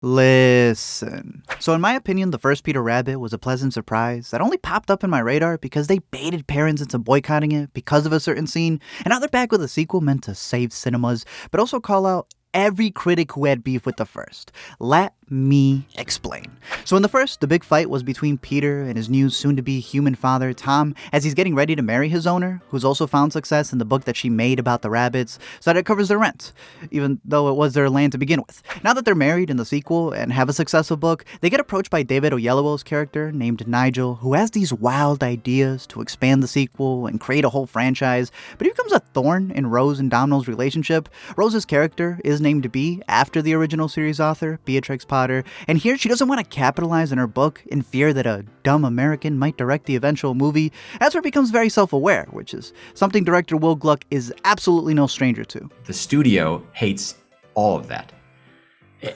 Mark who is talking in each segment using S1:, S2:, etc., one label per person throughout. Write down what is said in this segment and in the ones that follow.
S1: Listen. So in my opinion, the first Peter Rabbit was a pleasant surprise that only popped up in my radar because they baited parents into boycotting it because of a certain scene, and now they're back with a sequel meant to save cinemas, but also call out every critic who had beef with the first. Let me explain. So in the first, the big fight was between Peter and his new soon-to-be human father, Tom, as he's getting ready to marry his owner, who's also found success in the book that she made about the rabbits, so that it covers their rent, even though it was their land to begin with. Now that they're married in the sequel and have a successful book, they get approached by David Oyelowo's character, named Nigel, who has these wild ideas to expand the sequel and create a whole franchise, but he becomes a thorn in Rose and Domhnall's relationship. Rose's character is named Bee, after the original series author, Beatrix Potter, and here she doesn't want to capitalize on her book in fear that a dumb American might direct the eventual movie. That's where it becomes very self-aware, which is something director Will Gluck is absolutely no stranger to.
S2: The studio hates all of that.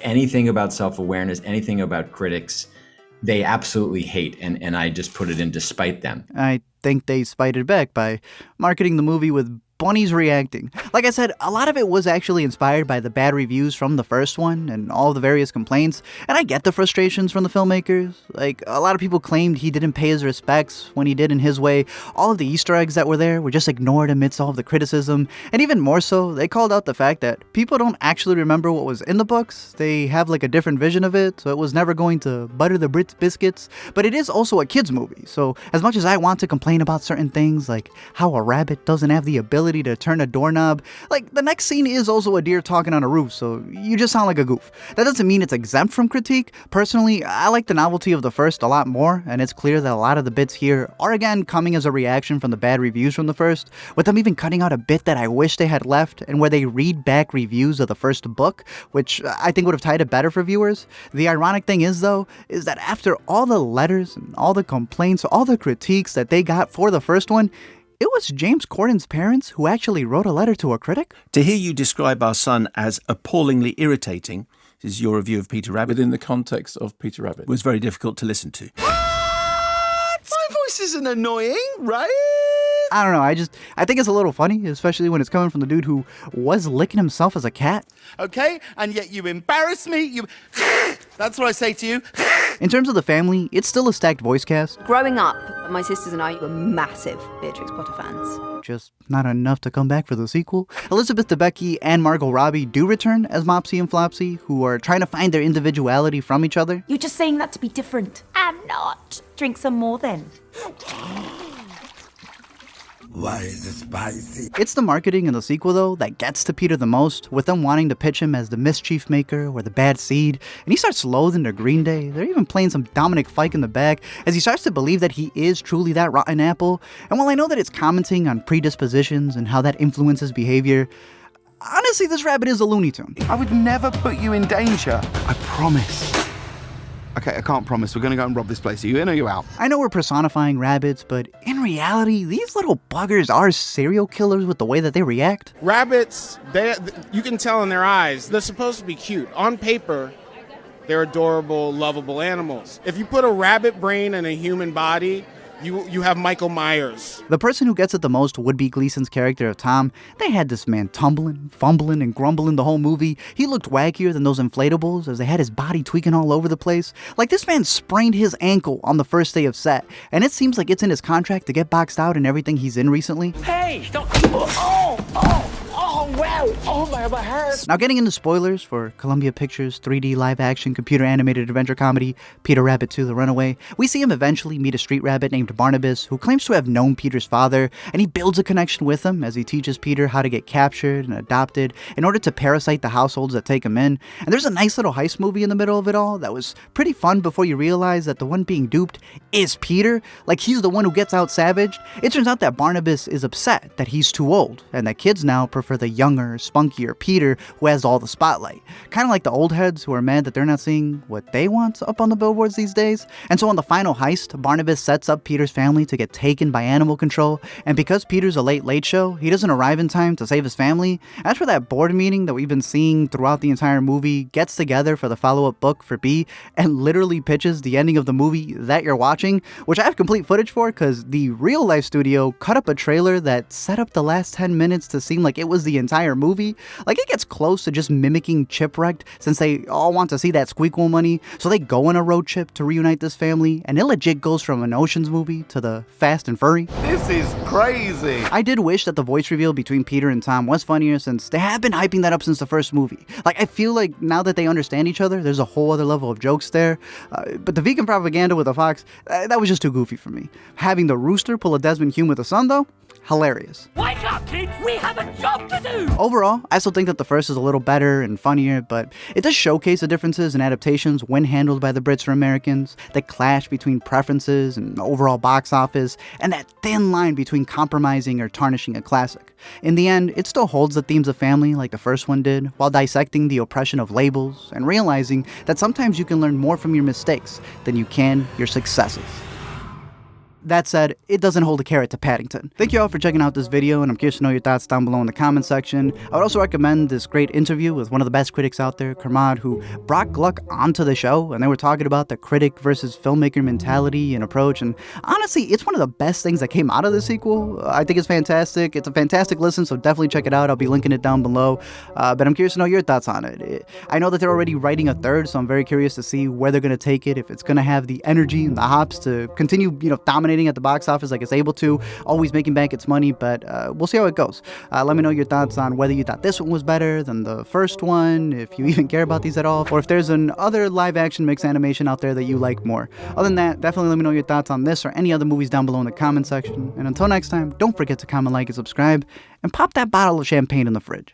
S2: Anything about self-awareness, anything about critics, they absolutely hate, and I just put it in to spite them.
S1: I think they spited back by marketing the movie with bunnies reacting. Like I said, a lot of it was actually inspired by the bad reviews from the first one and all the various complaints, and I get the frustrations from the filmmakers. Like, a lot of people claimed he didn't pay his respects when he did in his way. All of the Easter eggs that were there were just ignored amidst all of the criticism, and even more so, they called out the fact that people don't actually remember what was in the books. They have like a different vision of it, so it was never going to butter the Brits biscuits, but it is also a kid's movie, so as much as I want to complain about certain things, like how a rabbit doesn't have the ability to turn a doorknob, like the next scene is also a deer talking on a roof, so you just sound like a goof. That doesn't mean it's exempt from critique. Personally, I like the novelty of the first a lot more, and it's clear that a lot of the bits here are again coming as a reaction from the bad reviews from the first, with them even cutting out a bit that I wish they had left, and where they read back reviews of the first book, which I think would have tied it better for viewers. The ironic thing is, though, is that after all the letters and all the complaints, all the critiques that they got for the first one, it was James Corden's parents who actually wrote a letter to a critic.
S3: To hear you describe our son as appallingly irritating, is your review of Peter Rabbit.
S4: Within the context of Peter Rabbit.
S3: Was very difficult to listen to.
S5: What? My voice isn't annoying, right?
S1: I don't know, I think it's a little funny, especially when it's coming from the dude who was licking himself as a cat.
S5: Okay, and yet you embarrass me, That's what I say to you.
S1: In terms of the family, it's still a stacked voice cast.
S6: Growing up, my sisters and I were massive Beatrix Potter fans.
S1: Just not enough to come back for the sequel. Elizabeth Debicki and Margot Robbie do return as Mopsy and Flopsy, who are trying to find their individuality from each other.
S7: You're just saying that to be different. I'm not. Drink some more then.
S8: Why is it spicy?
S1: It's the marketing in the sequel, though, that gets to Peter the most, with them wanting to pitch him as the mischief maker or the bad seed, and he starts loathing their Green Day. They're even playing some Dominic Fike in the back, as he starts to believe that he is truly that rotten apple. And while I know that it's commenting on predispositions and how that influences behavior, honestly, this rabbit is a Looney Tune.
S9: I would never put you in danger. I promise. Okay, I can't promise. We're going to go and rob this place. Are you in or are you out?
S1: I know we're personifying rabbits, but in reality, these little buggers are serial killers with the way that they react.
S10: Rabbits, you can tell in their eyes, they're supposed to be cute. On paper, they're adorable, lovable animals. If you put a rabbit brain in a human body, you have Michael Myers.
S1: The person who gets it the most would be Gleeson's character of Tom. They had this man tumbling, fumbling, and grumbling the whole movie. He looked wackier than those inflatables, as they had his body tweaking all over the place. Like, this man sprained his ankle on the first day of set, and it seems like it's in his contract to get boxed out in everything he's in recently.
S11: Hey, don't... Oh, wow. Oh, my heart.
S1: Now, getting into spoilers for Columbia Pictures' 3D live-action computer-animated adventure comedy, Peter Rabbit 2: The Runaway, we see him eventually meet a street rabbit named Barnabas, who claims to have known Peter's father, and he builds a connection with him as he teaches Peter how to get captured and adopted in order to parasite the households that take him in. And there's a nice little heist movie in the middle of it all that was pretty fun before you realize that the one being duped is Peter. Like, he's the one who gets out savaged. It turns out that Barnabas is upset that he's too old, and that kids now prefer the younger, spunkier Peter who has all the spotlight. Kind of like the old heads who are mad that they're not seeing what they want up on the billboards these days. And so on the final heist, Barnabas sets up Peter's family to get taken by animal control, and because Peter's a late show, he doesn't arrive in time to save his family. As for that board meeting that we've been seeing throughout the entire movie, gets together for the follow-up book for B, and literally pitches the ending of the movie that you're watching, which I have complete footage for because the real life studio cut up a trailer that set up the last 10 minutes to seem like it was the entire entire movie. Like, it gets close to just mimicking Chipwrecked, since they all want to see that squeakquel money, so they go on a road trip to reunite this family, and it legit goes from an Ocean's movie to the Fast and Furry.
S5: This is crazy.
S1: I did wish that the voice reveal between Peter and Tom was funnier, since they have been hyping that up since the first movie. Like, I feel like now that they understand each other, there's a whole other level of jokes there. But the vegan propaganda with the fox, that was just too goofy for me. Having the rooster pull a Desmond Hume with the son, though, hilarious.
S11: Wake up, kids! We have a job to do!
S1: Overall, I still think that the first is a little better and funnier, but it does showcase the differences in adaptations when handled by the Brits or Americans, the clash between preferences and overall box office, and that thin line between compromising or tarnishing a classic. In the end, it still holds the themes of family like the first one did, while dissecting the oppression of labels and realizing that sometimes you can learn more from your mistakes than you can your successes. That said, it doesn't hold a carrot to Paddington. Thank you all for checking out this video, and I'm curious to know your thoughts down below in the comment section. I would also recommend this great interview with one of the best critics out there, Kermod, who brought Gluck onto the show, and they were talking about the critic versus filmmaker mentality and approach, and honestly, it's one of the best things that came out of the sequel. I think it's fantastic. It's a fantastic listen, so definitely check it out. I'll be linking it down below, but I'm curious to know your thoughts on it. I know that they're already writing a third, so I'm very curious to see where they're going to take it, if it's going to have the energy and the hops to continue, dominating at the box office like it's able to, always making back its money, but we'll see how it goes. Let me know your thoughts on whether you thought this one was better than the first one, if you even care about these at all, or if there's an other live action mixed animation out there that you like more. Other than that, definitely let me know your thoughts on this or any other movies down below in the comment section, and until next time, don't forget to comment, like, and subscribe, and pop that bottle of champagne in the fridge.